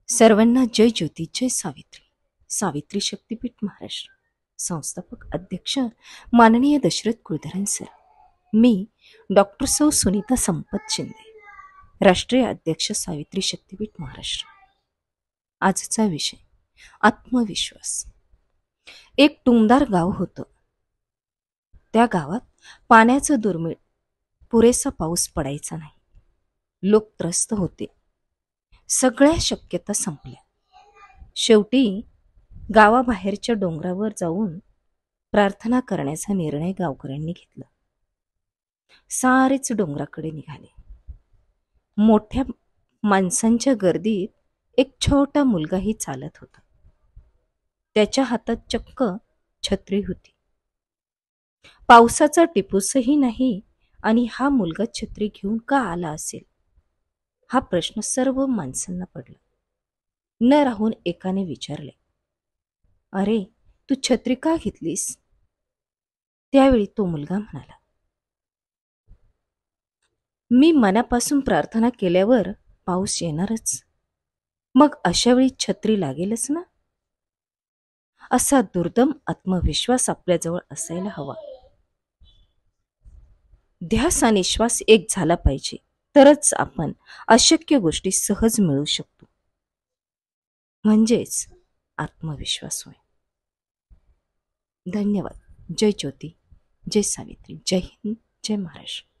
सर्वांना जय ज्योती, जय सावित्री. सावित्री शक्तीपीठ महाराष्ट्र. संस्थापक अध्यक्ष माननीय दशरथ कुलधरन सर. मी डॉक्टर सौ सुनीता संपत शिंदे, राष्ट्रीय अध्यक्ष सावित्री शक्तीपीठ महाराष्ट्र. आजचा विषय आत्मविश्वास. एक टुमदार गाव होतं. त्या गावात पाण्याचं दुर्मिळ, पुरेसा पाऊस पडायचा नाही. लोक त्रस्त होते. सगळ्या शक्यता संपल्या. शेवटी गावाबाहेरच्या डोंगरावर जाऊन प्रार्थना करण्याचा निर्णय गावकऱ्यांनी घेतला. सारेच डोंगराकडे निघाले. मोठ्या माणसांच्या गर्दीत एक छोटा मुलगाही चालत होता. त्याच्या हातात चक्क छत्री होती. पावसाचा टिपूसही नाही आणि हा मुलगा छत्री घेऊन का आला असेल, हा प्रश्न सर्व माणसांना पडला. न राहून एकाने विचारले, अरे, तू छत्री का घेतलीस? त्यावेळी तो मुलगा म्हणाला, मी मनापासून प्रार्थना केल्यावर पाऊस येणारच, मग अशा वेळी छत्री लागेलच ना. असा दुर्दम आत्मविश्वास आपल्याजवळ असायला हवा. ध्यास आणि श्वास एक झाला पाहिजे, तरच आपण अशक्य गोष्टी सहज मिळवू शकतो. म्हणजेच आत्मविश्वास होय. धन्यवाद. जय ज्योती, जय सावित्री, जय हिंद, जय महाराष्ट्र.